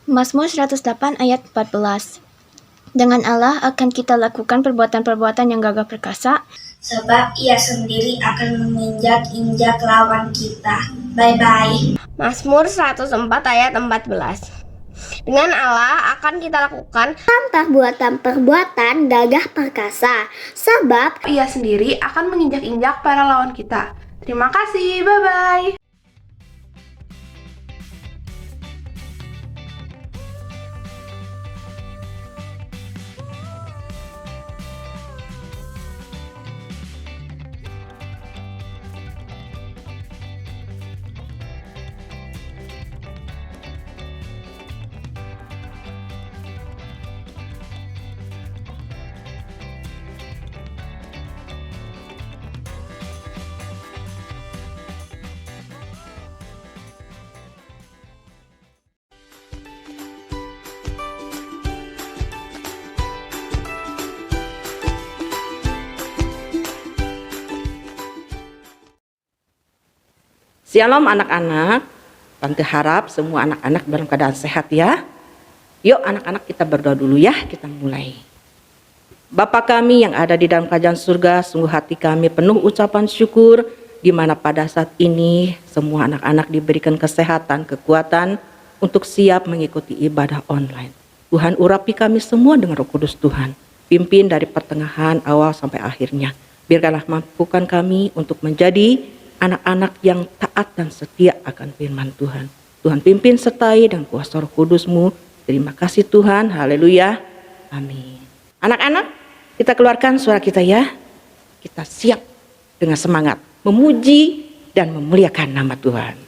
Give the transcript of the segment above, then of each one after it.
Mazmur 108 ayat 14. Dengan Allah akan kita lakukan perbuatan-perbuatan yang gagah perkasa, sebab Ia sendiri akan menginjak-injak lawan kita. Bye-bye. Mazmur 104 ayat 14. Dengan Allah akan kita lakukan perbuatan-perbuatan gagah perkasa, sebab Ia sendiri akan menginjak-injak para lawan kita. Terima kasih, bye-bye. Shalom anak-anak, Tante harap semua anak-anak dalam keadaan sehat ya. Yuk anak-anak kita berdoa dulu ya, kita mulai. Bapa kami yang ada di dalam kerajaan surga, sungguh hati kami penuh ucapan syukur, di mana pada saat ini semua anak-anak diberikan kesehatan, kekuatan untuk siap mengikuti ibadah online. Tuhan urapi kami semua dengan Roh Kudus Tuhan, pimpin dari pertengahan awal sampai akhirnya. Biarkanlah mampukan kami untuk menjadi anak-anak yang taat dan setia akan firman Tuhan. Tuhan pimpin sertai dengan kuasa Roh Kudus-Mu. Terima kasih Tuhan, haleluya, amin. Anak-anak, kita keluarkan suara kita ya. Kita siap dengan semangat memuji dan memuliakan nama Tuhan.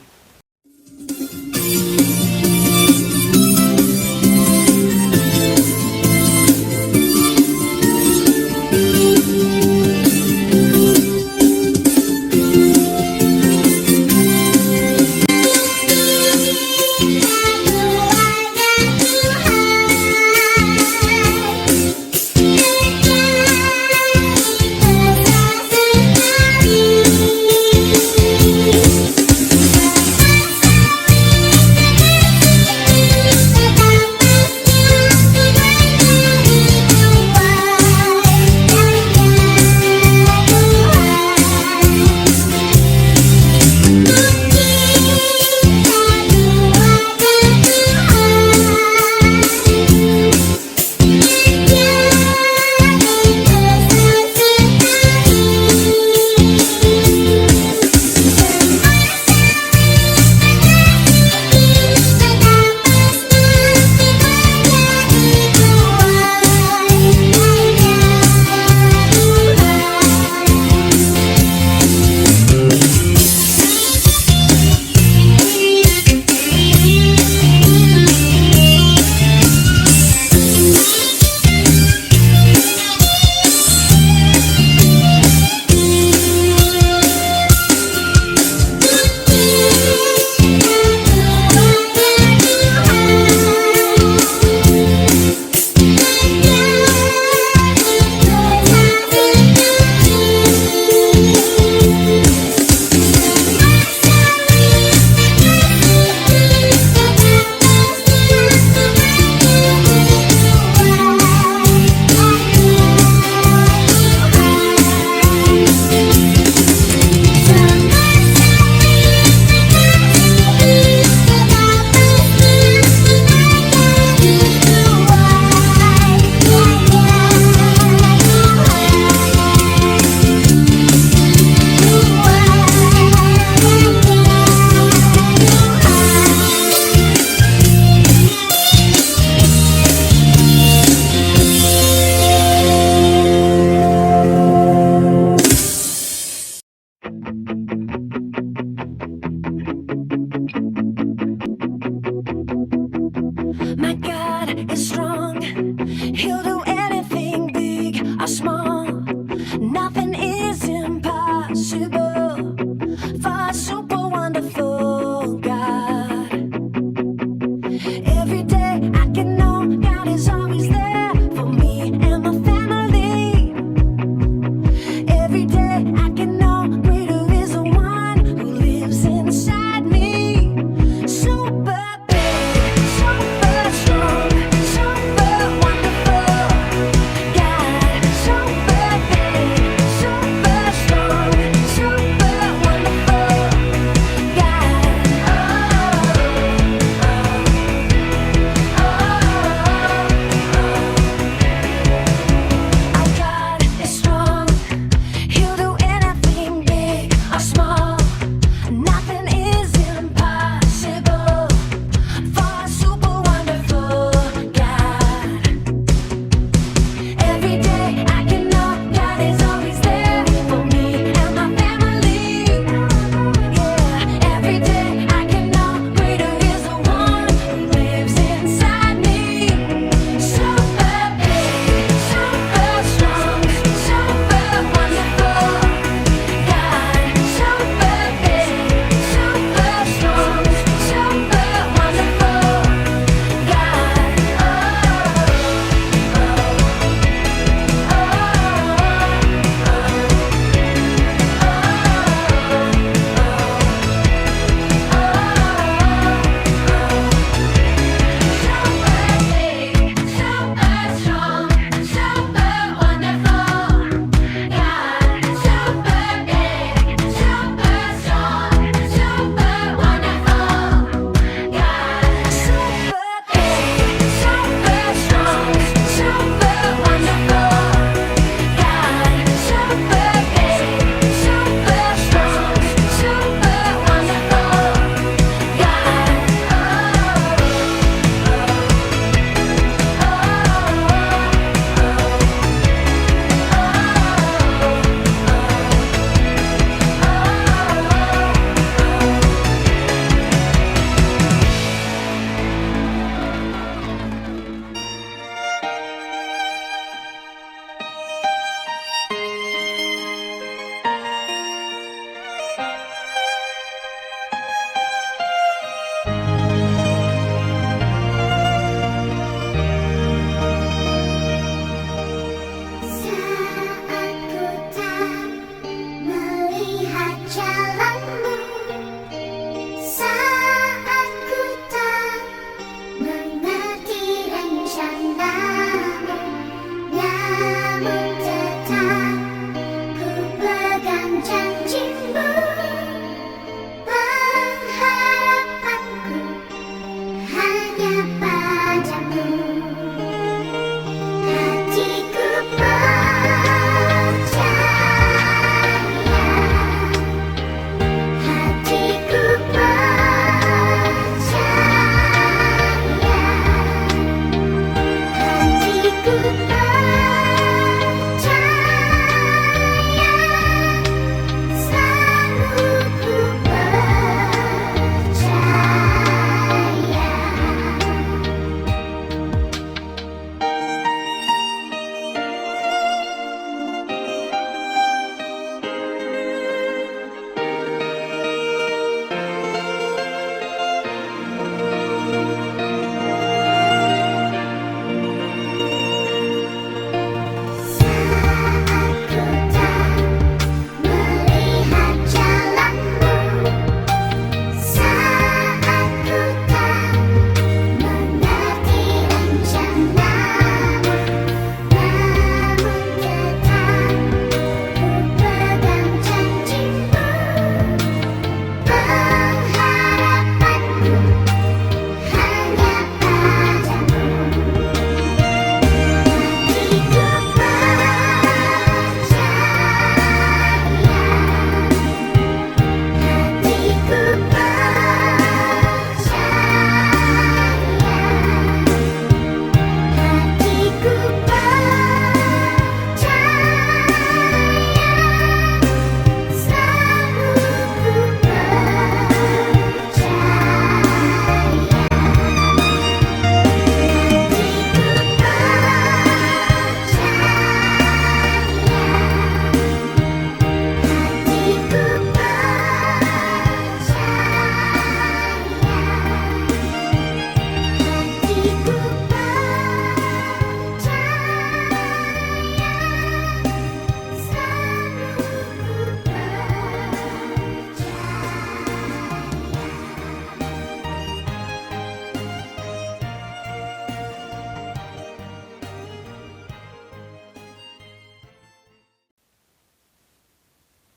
My God is strong. He'll do anything big or small. Nothing is impossible for a super wonderful God. Every day I can know God is always there for me and my family. Every day I can know greater is the one who lives inside me. Super big, super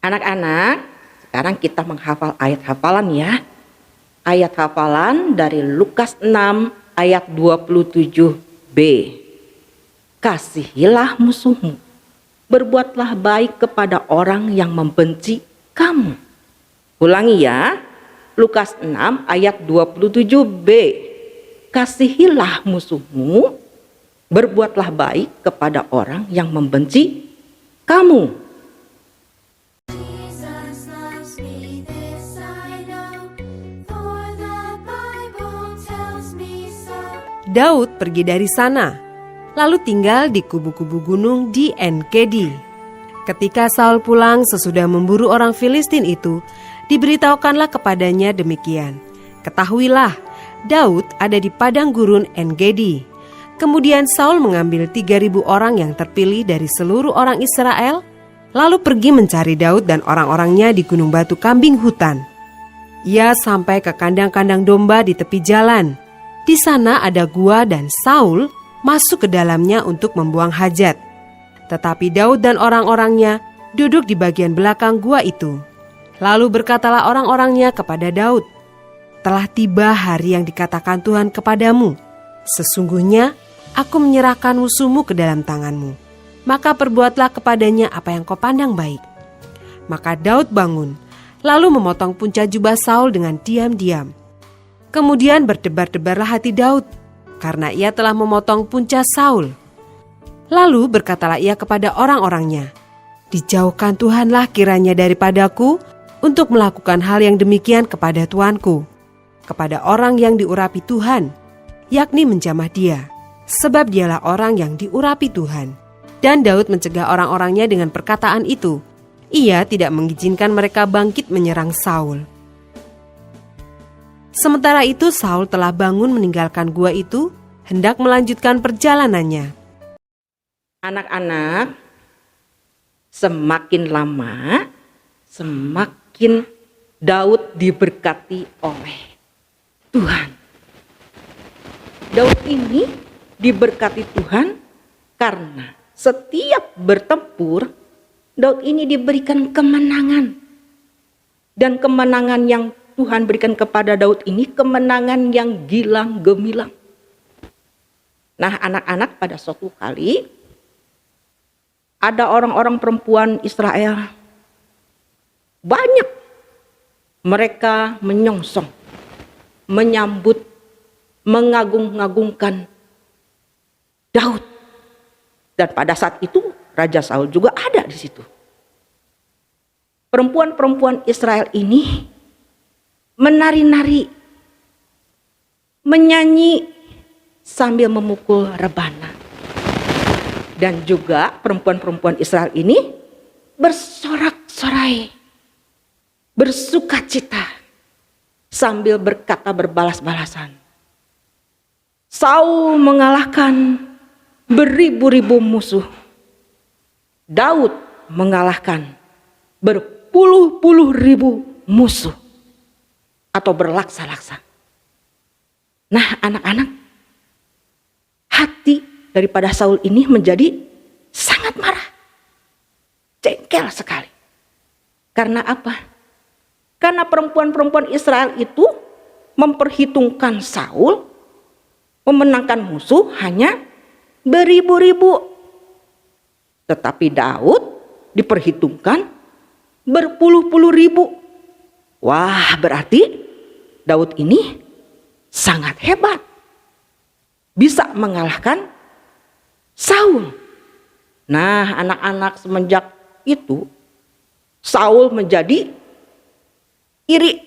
Anak-anak, sekarang kita menghafal ayat hafalan ya. Ayat hafalan dari Lukas 6 ayat 27b. Kasihilah musuhmu, berbuatlah baik kepada orang yang membenci kamu. Ulangi ya, Lukas 6 ayat 27b. Kasihilah musuhmu, berbuatlah baik kepada orang yang membenci kamu. Jesus loves me, this I know, for the Bible tells me so. Daud pergi dari sana, lalu tinggal di kubu-kubu gunung di En-Gedi. Ketika Saul pulang sesudah memburu orang Filistin itu, diberitahukanlah kepadanya demikian. Ketahuilah, Daud ada di padang gurun En-Gedi. Kemudian Saul mengambil 3.000 orang yang terpilih dari seluruh orang Israel, lalu pergi mencari Daud dan orang-orangnya di gunung batu kambing hutan. Ia sampai ke kandang-kandang domba di tepi jalan. Di sana ada gua dan Saul masuk ke dalamnya untuk membuang hajat. Tetapi Daud dan orang-orangnya duduk di bagian belakang gua itu. Lalu berkatalah orang-orangnya kepada Daud, "Telah tiba hari yang dikatakan Tuhan kepadamu. Sesungguhnya aku menyerahkan musuhmu ke dalam tanganmu. Maka perbuatlah kepadanya apa yang kau pandang baik." Maka Daud bangun, lalu memotong punca jubah Saul dengan diam-diam. Kemudian berdebar-debarlah hati Daud, karena ia telah memotong punca Saul. Lalu berkatalah ia kepada orang-orangnya, "Dijauhkan Tuhanlah kiranya daripadaku untuk melakukan hal yang demikian kepada tuanku, kepada orang yang diurapi Tuhan, yakni menjamah dia, sebab dialah orang yang diurapi Tuhan." Dan Daud mencegah orang-orangnya dengan perkataan itu. Ia tidak mengizinkan mereka bangkit menyerang Saul. Sementara itu Saul telah bangun meninggalkan gua itu, hendak melanjutkan perjalanannya. Anak-anak, semakin lama, semakin Daud diberkati oleh Tuhan. Daud ini diberkati Tuhan karena setiap bertempur, Daud ini diberikan kemenangan. Dan kemenangan yang Tuhan berikan kepada Daud ini kemenangan yang gilang gemilang. Nah, anak-anak, pada suatu kali ada orang-orang perempuan Israel. Banyak mereka menyongsong, menyambut, mengagung-agungkan Daud. Dan pada saat itu Raja Saul juga ada di situ. Perempuan-perempuan Israel ini menari-nari, menyanyi sambil memukul rebana. Dan juga perempuan-perempuan Israel ini bersorak-sorai, bersukacita sambil berkata berbalas-balasan. Saul mengalahkan beribu-ribu musuh. Daud mengalahkan berpuluh-puluh ribu musuh atau berlaksa-laksa. Nah, anak-anak, hati daripada Saul ini menjadi sangat marah, jengkel sekali. Karena apa? Karena perempuan-perempuan Israel itu memperhitungkan Saul memenangkan musuh hanya beribu-ribu. Tetapi Daud diperhitungkan berpuluh-puluh ribu. Wah, berarti Daud ini sangat hebat, bisa mengalahkan Saul. Nah, anak-anak, semenjak itu Saul menjadi iri,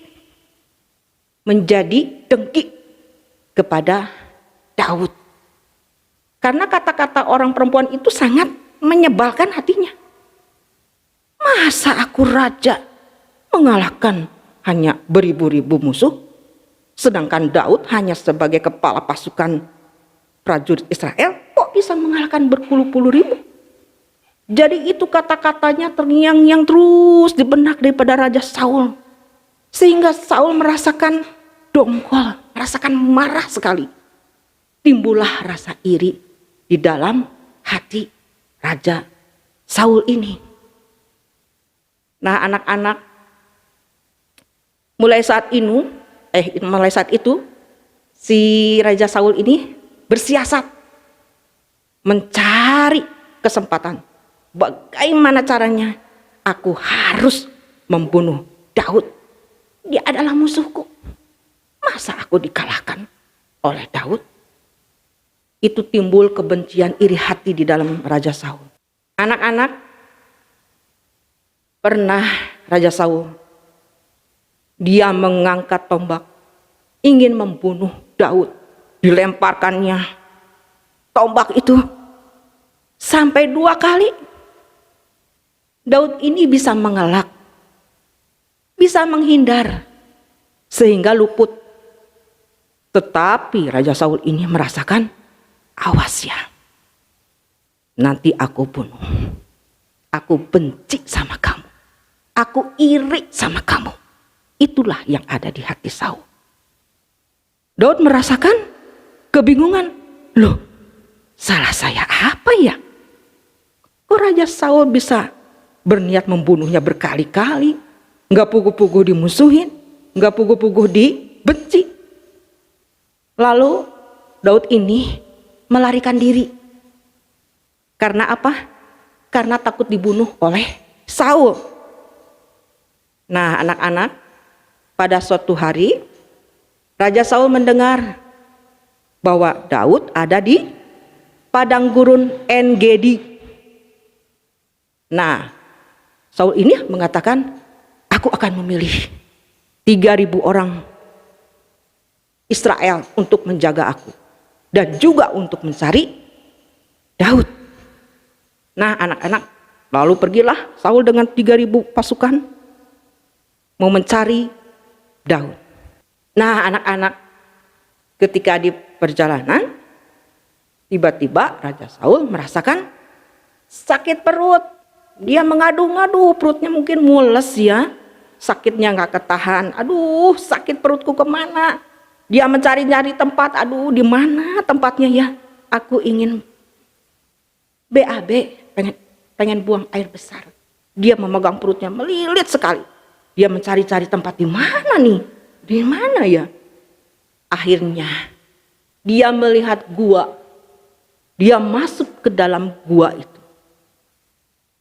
menjadi dengki kepada Daud. Karena kata-kata orang perempuan itu sangat menyebalkan hatinya. Masa aku raja mengalahkan hanya beribu-ribu musuh, sedangkan Daud hanya sebagai kepala pasukan prajurit Israel kok bisa mengalahkan berpuluh-puluh ribu. Jadi itu kata-katanya terngiang-ngiang terus di benak daripada Raja Saul, sehingga Saul merasakan dongkol, merasakan marah sekali. Timbullah rasa iri di dalam hati Raja Saul ini. Nah, anak-anak, mulai saat itu si Raja Saul ini bersiasat mencari kesempatan. Bagaimana caranya? Aku harus membunuh Daud. Dia adalah musuhku. Masa aku dikalahkan oleh Daud? Itu timbul kebencian, iri hati di dalam Raja Saul. Anak-anak, pernah Raja Saul, dia mengangkat tombak, ingin membunuh Daud. Dilemparkannya tombak itu sampai 2 kali. Daud ini bisa mengelak, bisa menghindar, sehingga luput. Tetapi Raja Saul ini merasakan, awas ya, nanti aku bunuh. Aku benci sama kamu. Aku iri sama kamu. Itulah yang ada di hati Saul. Daud merasakan kebingungan. Loh, salah saya apa ya? Kok Raja Saul bisa berniat membunuhnya berkali-kali? Nggak puguh-puguh dimusuhin, nggak puguh-puguh dibenci. Lalu Daud ini melarikan diri. Karena apa? Karena takut dibunuh oleh Saul. Nah, anak-anak, pada suatu hari Raja Saul mendengar bahwa Daud ada di padang gurun En-Gedi. Nah, Saul ini mengatakan, aku akan memilih 3.000 orang Israel untuk menjaga aku dan juga untuk mencari Daud. Nah, anak-anak, lalu pergilah Saul dengan 3.000 pasukan mau mencari Daud. Nah, anak-anak, ketika di perjalanan, tiba-tiba Raja Saul merasakan sakit perut. Dia mengadu-ngadu, perutnya mungkin mules ya. Sakitnya gak ketahan. Aduh, sakit perutku kemana? Dia mencari-nyari tempat. Aduh, di mana tempatnya ya? Aku ingin BAB, pengen buang air besar. Dia memegang perutnya melilit sekali. Dia mencari-cari tempat di mana nih? Di mana ya? Akhirnya dia melihat gua. Dia masuk ke dalam gua itu.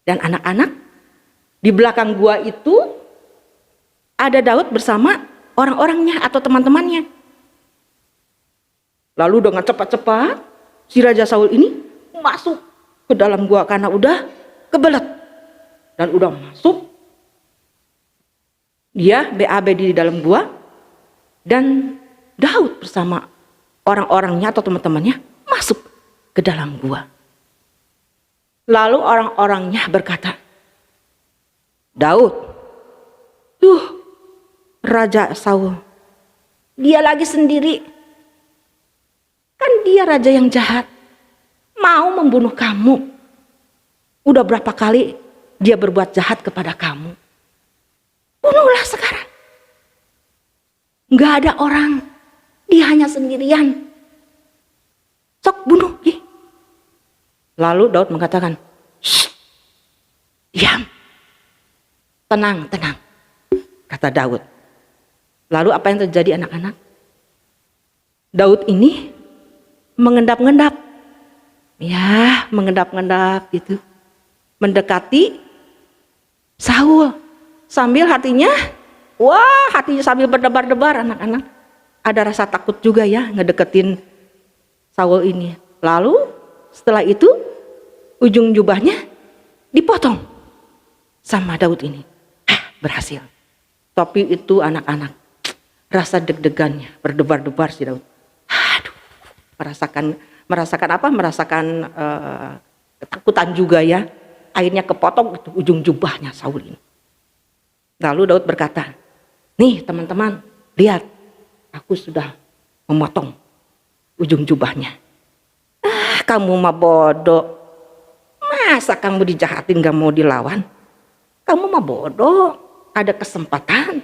Dan anak-anak, di belakang gua itu ada Daud bersama orang-orangnya atau teman-temannya. Lalu dengan cepat-cepat si Raja Saul ini masuk ke dalam gua karena udah kebelet. Dan udah masuk. Dia BAB di dalam gua. Dan Daud bersama orang-orangnya atau teman-temannya masuk ke dalam gua. Lalu orang-orangnya berkata, Daud, Raja Saul, dia lagi sendiri. Kan dia raja yang jahat, mau membunuh kamu. Udah berapa kali dia berbuat jahat kepada kamu. Bunuhlah sekarang. Gak ada orang, dia hanya sendirian. Sok bunuh. Lalu Daud mengatakan, shh, diam, tenang, kata Daud. Lalu apa yang terjadi anak-anak? Daud ini mengendap-endap, ya mengendap-endap gitu, mendekati Saul. Sambil hatinya sambil berdebar-debar anak-anak. Ada rasa takut juga ya ngedeketin Saul ini. Lalu setelah itu ujung jubahnya dipotong sama Daud ini. Berhasil. Tapi itu anak-anak, rasa deg-degannya berdebar-debar si Daud. Aduh, merasakan apa? Merasakan ketakutan juga ya. Akhirnya kepotong itu ujung jubahnya Saul ini. Lalu Daud berkata, nih teman-teman, lihat, aku sudah memotong ujung jubahnya. Kamu mah bodoh. Masa kamu dijahatin gak mau dilawan? Kamu mah bodoh. Ada kesempatan.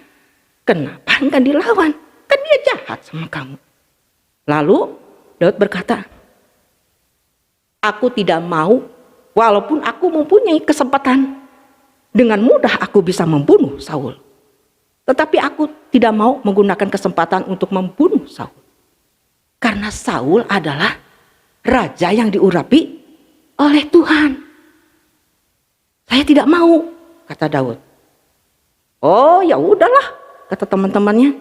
Kenapa gak dilawan? Kan dia jahat sama kamu. Lalu Daud berkata, aku tidak mau walaupun aku mempunyai kesempatan. Dengan mudah aku bisa membunuh Saul. Tetapi aku tidak mau menggunakan kesempatan untuk membunuh Saul. Karena Saul adalah raja yang diurapi oleh Tuhan. Saya tidak mau, kata Daud. Oh ya udahlah, kata teman-temannya.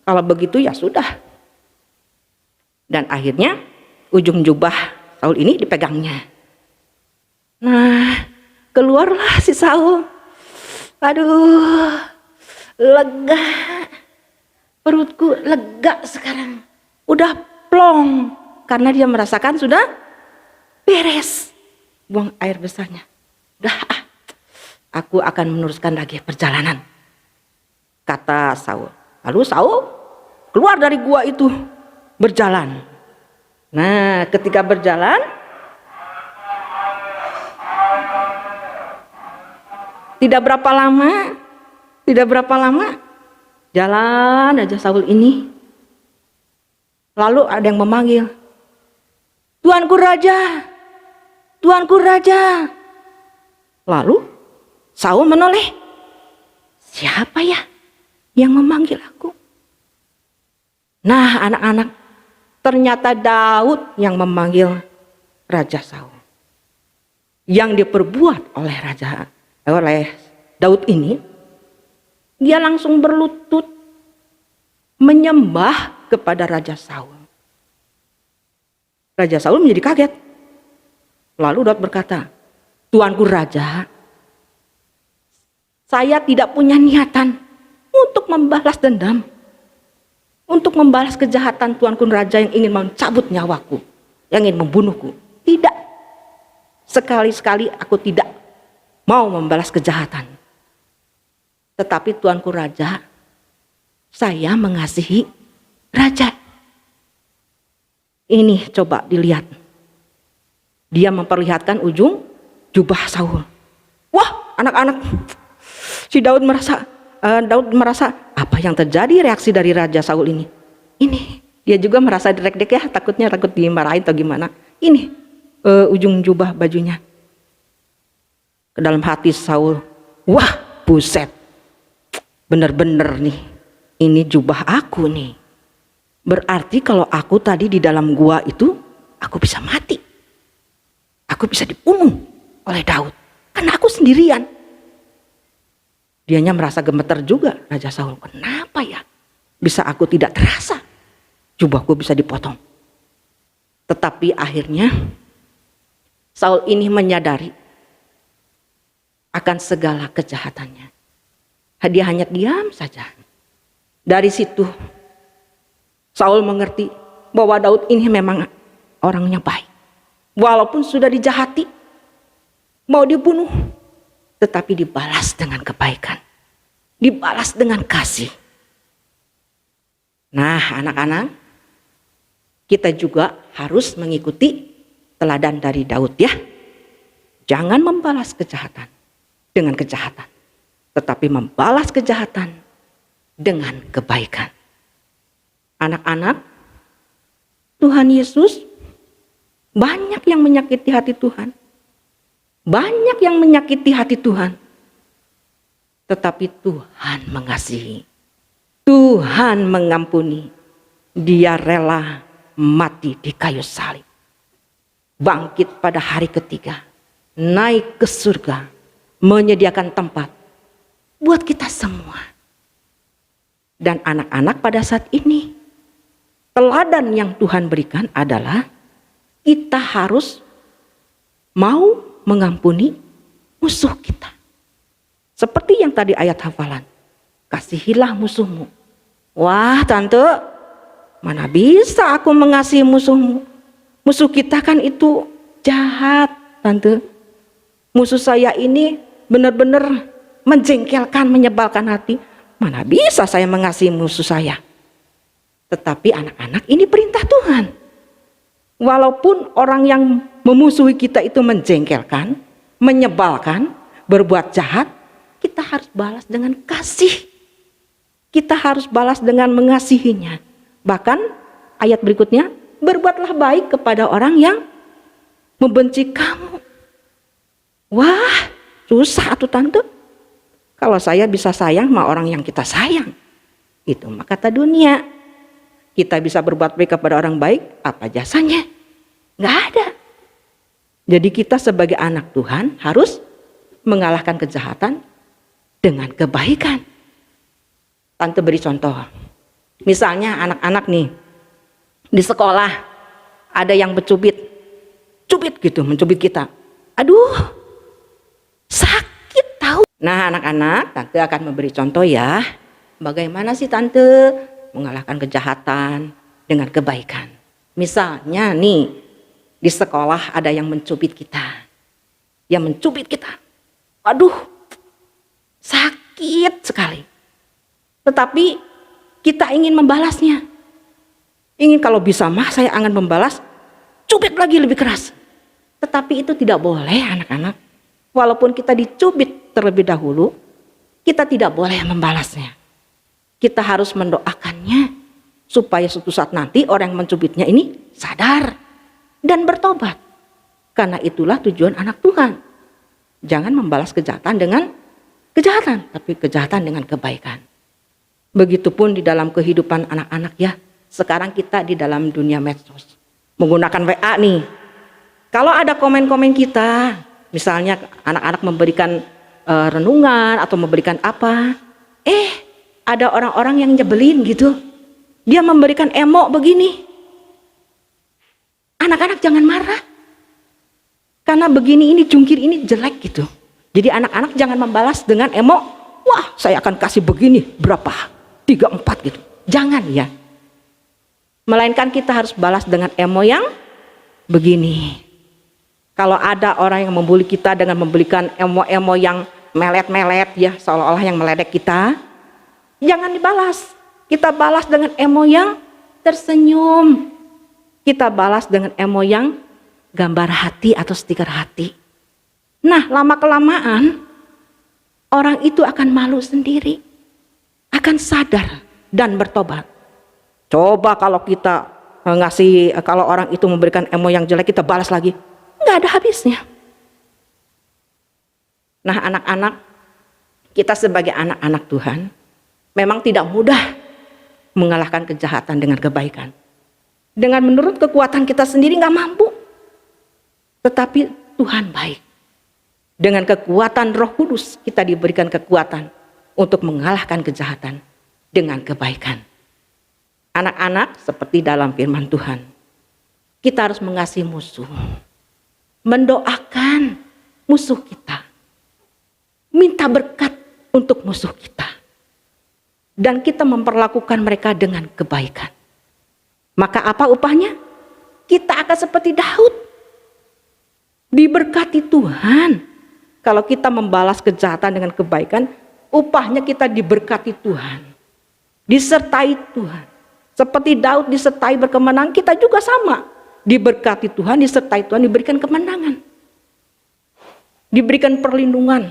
Kalau begitu ya sudah. Dan akhirnya ujung jubah Saul ini dipegangnya. Nah, keluarlah si Saul. Aduh, lega. Perutku lega sekarang. Udah plong. Karena dia merasakan sudah beres. Buang air besarnya. Udah, aku akan meneruskan lagi perjalanan, kata Saul. Lalu Saul keluar dari gua itu, berjalan. Nah, ketika berjalan, tidak berapa lama, jalan aja Saul ini. Lalu ada yang memanggil, Tuanku Raja, Tuanku Raja. Lalu Saul menoleh, siapa ya yang memanggil aku? Nah anak-anak, ternyata Daud yang memanggil Raja Saul. Yang diperbuat oleh Daud ini, dia langsung berlutut menyembah kepada Raja Saul. Raja Saul menjadi kaget. Lalu Daud berkata, Tuanku Raja, saya tidak punya niatan untuk membalas dendam, untuk membalas kejahatan Tuanku Raja yang ingin mencabut nyawaku, yang ingin membunuhku. Tidak. Sekali-sekali aku tidak mau membalas kejahatan. Tetapi Tuanku Raja, saya mengasihi Raja. Ini coba dilihat. Dia memperlihatkan ujung jubah Saul. Wah, anak-anak, si Daud merasa apa yang terjadi, reaksi dari Raja Saul ini. Ini dia juga merasa direk-dek ya, takut dimarahin atau gimana. Ini ujung jubah bajunya. Ke dalam hati Saul, wah buset, bener-bener nih, ini jubah aku nih. Berarti kalau aku tadi di dalam gua itu, aku bisa mati. Aku bisa dibunuh oleh Daud. Karena aku sendirian. Dianya merasa gemeter juga, Raja Saul. Kenapa ya? Bisa aku tidak terasa. Jubahku bisa dipotong. Tetapi akhirnya Saul ini menyadari akan segala kejahatannya. Dia hanya diam saja. Dari situ Saul mengerti bahwa Daud ini memang orangnya baik. Walaupun sudah dijahati, mau dibunuh, tetapi dibalas dengan kebaikan, dibalas dengan kasih. Nah anak-anak, kita juga harus mengikuti teladan dari Daud ya. Jangan membalas kejahatan dengan kejahatan, tetapi membalas kejahatan dengan kebaikan. Anak-anak, Tuhan Yesus banyak yang menyakiti hati Tuhan. Banyak yang menyakiti hati Tuhan. Tetapi Tuhan mengasihi. Tuhan mengampuni. Dia rela mati di kayu salib. Bangkit pada hari ketiga. Naik ke surga. Menyediakan tempat buat kita semua. Dan anak-anak pada saat ini, teladan yang Tuhan berikan adalah kita harus mau mengampuni musuh kita. Seperti yang tadi ayat hafalan. Kasihilah musuhmu. Wah tante, mana bisa aku mengasihi musuhmu? Musuh kita kan itu jahat tante. Musuh saya ini benar-benar menjengkelkan, menyebalkan hati. Mana bisa saya mengasihi musuh saya? Tetapi anak-anak, ini perintah Tuhan. Walaupun orang yang memusuhi kita itu menjengkelkan, menyebalkan, berbuat jahat, kita harus balas dengan kasih. Kita harus balas dengan mengasihinya. Bahkan ayat berikutnya, berbuatlah baik kepada orang yang membenci kamu. Wah, Susah atuh tante. Kalau saya bisa sayang sama orang yang kita sayang. Itu mah kata dunia. Kita bisa berbuat baik kepada orang baik, apa jasanya? Nggak ada. Jadi kita sebagai anak Tuhan harus mengalahkan kejahatan dengan kebaikan. Tante beri contoh. Misalnya anak-anak nih di sekolah ada yang mencubit gitu, mencubit kita. Aduh, sakit tahu. Nah anak-anak, tante akan memberi contoh ya. Bagaimana sih tante mengalahkan kejahatan dengan kebaikan. Misalnya nih, di sekolah ada yang mencubit kita. Yang mencubit kita. Aduh, sakit sekali. Tetapi kita ingin membalasnya. Ingin kalau bisa mah saya akan membalas, cubit lagi lebih keras. Tetapi itu tidak boleh anak-anak. Walaupun kita dicubit terlebih dahulu, kita tidak boleh membalasnya. Kita harus mendoakannya supaya suatu saat nanti orang yang mencubitnya ini sadar dan bertobat. Karena itulah tujuan anak Tuhan. Jangan membalas kejahatan dengan kejahatan, tapi kejahatan dengan kebaikan. Begitupun di dalam kehidupan anak-anak ya. Sekarang kita di dalam dunia medsos menggunakan WA nih. Kalau ada komen-komen kita, misalnya anak-anak memberikan renungan atau memberikan apa, ada orang-orang yang nyebelin gitu. Dia memberikan emo begini. Anak-anak jangan marah. Karena begini ini jungkir ini jelek gitu. Jadi anak-anak jangan membalas dengan emo, wah saya akan kasih begini berapa? 3, 4 gitu. Jangan ya. Melainkan kita harus balas dengan emo yang begini. Kalau ada orang yang membuli kita dengan memberikan emo-emo yang melet-melet ya, seolah-olah yang meledek kita, jangan dibalas. Kita balas dengan emo yang tersenyum. Kita balas dengan emo yang gambar hati atau stiker hati. Nah, lama-kelamaan orang itu akan malu sendiri, akan sadar dan bertobat. Coba kalau kita kalau orang itu memberikan emo yang jelek, kita balas lagi. Nggak ada habisnya. Nah anak-anak, kita sebagai anak-anak Tuhan memang tidak mudah mengalahkan kejahatan dengan kebaikan. Dengan menurut kekuatan kita sendiri nggak mampu. Tetapi Tuhan baik. Dengan kekuatan Roh Kudus kita diberikan kekuatan untuk mengalahkan kejahatan dengan kebaikan. Anak-anak seperti dalam firman Tuhan, kita harus mengasihi musuh. Mendoakan musuh kita, minta berkat untuk musuh kita, dan kita memperlakukan mereka dengan kebaikan. Maka apa upahnya? Kita akan seperti Daud, diberkati Tuhan. Kalau kita membalas kejahatan dengan kebaikan, upahnya kita diberkati Tuhan, disertai Tuhan. Seperti Daud disertai berkemenangan, kita juga sama. Diberkati Tuhan, disertai Tuhan, diberikan kemenangan, diberikan perlindungan,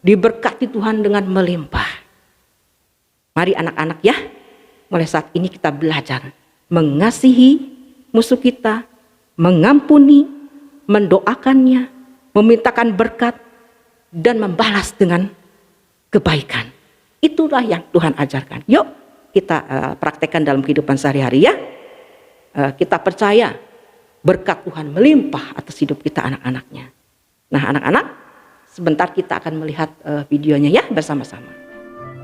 diberkati Tuhan dengan melimpah. Mari anak-anak ya, mulai saat ini kita belajar mengasihi musuh kita, mengampuni, mendoakannya, memintakan berkat, dan membalas dengan kebaikan. Itulah yang Tuhan ajarkan. Yuk kita praktekkan dalam kehidupan sehari-hari ya. Kita percaya berkat Tuhan melimpah atas hidup kita anak-anaknya. Nah anak-anak, sebentar kita akan melihat videonya ya bersama-sama.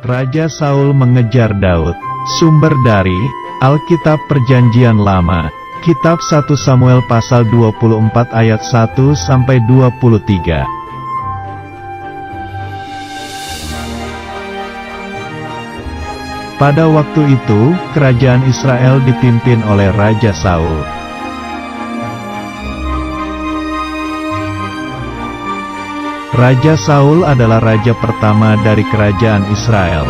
Raja Saul mengejar Daud. Sumber dari Alkitab Perjanjian Lama, Kitab 1 Samuel pasal 24 ayat 1 sampai 23. Pada waktu itu, kerajaan Israel dipimpin oleh Raja Saul. Raja Saul adalah raja pertama dari kerajaan Israel.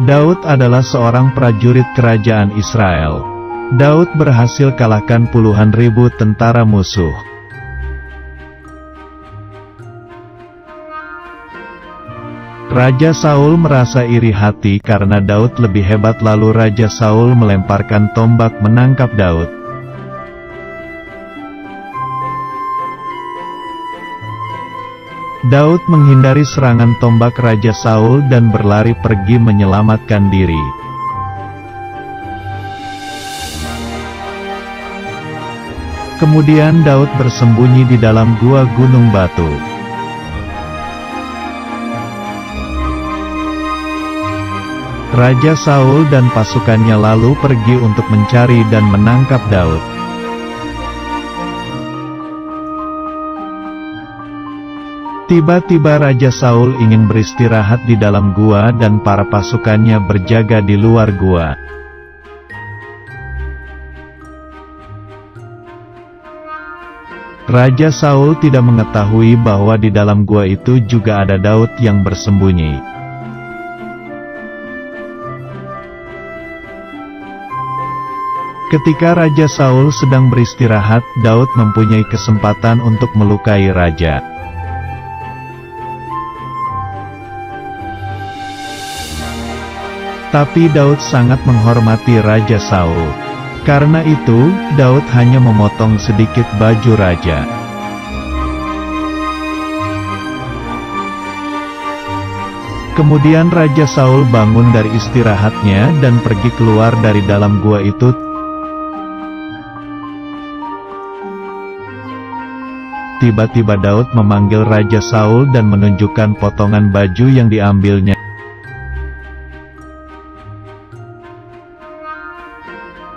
Daud adalah seorang prajurit kerajaan Israel. Daud berhasil kalahkan puluhan ribu tentara musuh. Raja Saul merasa iri hati karena Daud lebih hebat, lalu Raja Saul melemparkan tombak menangkap Daud. Daud menghindari serangan tombak Raja Saul dan berlari pergi menyelamatkan diri. Kemudian Daud bersembunyi di dalam gua gunung batu. Raja Saul dan pasukannya lalu pergi untuk mencari dan menangkap Daud. Tiba-tiba Raja Saul ingin beristirahat di dalam gua dan para pasukannya berjaga di luar gua. Raja Saul tidak mengetahui bahwa di dalam gua itu juga ada Daud yang bersembunyi. Ketika Raja Saul sedang beristirahat, Daud mempunyai kesempatan untuk melukai raja. Tapi Daud sangat menghormati Raja Saul. Karena itu, Daud hanya memotong sedikit baju raja. Kemudian Raja Saul bangun dari istirahatnya dan pergi keluar dari dalam gua itu. Tiba-tiba Daud memanggil Raja Saul dan menunjukkan potongan baju yang diambilnya.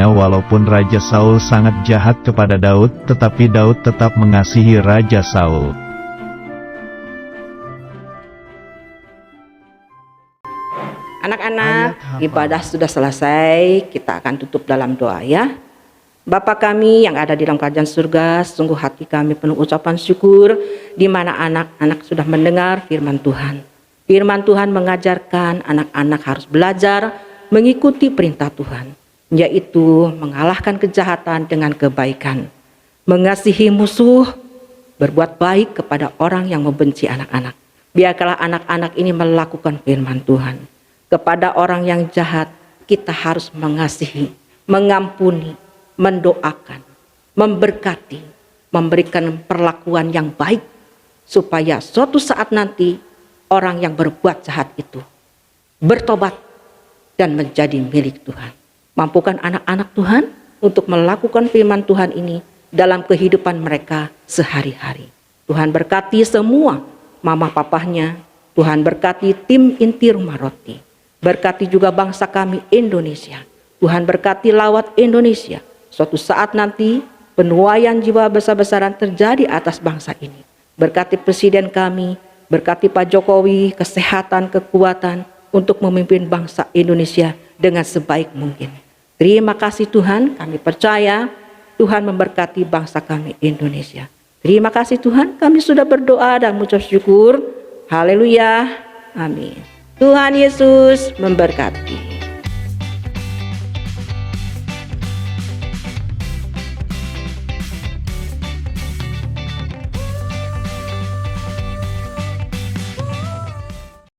Walaupun Raja Saul sangat jahat kepada Daud, tetapi Daud tetap mengasihi Raja Saul. Anak-anak, ibadah sudah selesai, kita akan tutup dalam doa ya. Bapa kami yang ada di dalam kerajaan surga, sungguh hati kami penuh ucapan syukur, di mana anak-anak sudah mendengar firman Tuhan. Firman Tuhan mengajarkan anak-anak harus belajar mengikuti perintah Tuhan, yaitu mengalahkan kejahatan dengan kebaikan, mengasihi musuh, berbuat baik kepada orang yang membenci anak-anak. Biarlah anak-anak ini melakukan firman Tuhan. Kepada orang yang jahat, kita harus mengasihi, mengampuni, mendoakan, memberkati, memberikan perlakuan yang baik, supaya suatu saat nanti orang yang berbuat jahat itu bertobat dan menjadi milik Tuhan. Mampukan anak-anak Tuhan untuk melakukan firman Tuhan ini dalam kehidupan mereka sehari-hari. Tuhan berkati semua mama papahnya. Tuhan berkati tim inti rumah roti. Berkati juga bangsa kami Indonesia. Tuhan berkati lawat Indonesia. Suatu saat nanti penuaian jiwa besar-besaran terjadi atas bangsa ini. Berkati presiden kami, berkati Pak Jokowi, kesehatan, kekuatan untuk memimpin bangsa Indonesia dengan sebaik mungkin. Terima kasih Tuhan, kami percaya Tuhan memberkati bangsa kami Indonesia. Terima kasih Tuhan, kami sudah berdoa dan mengucap syukur. Haleluya, amin. Tuhan Yesus memberkati.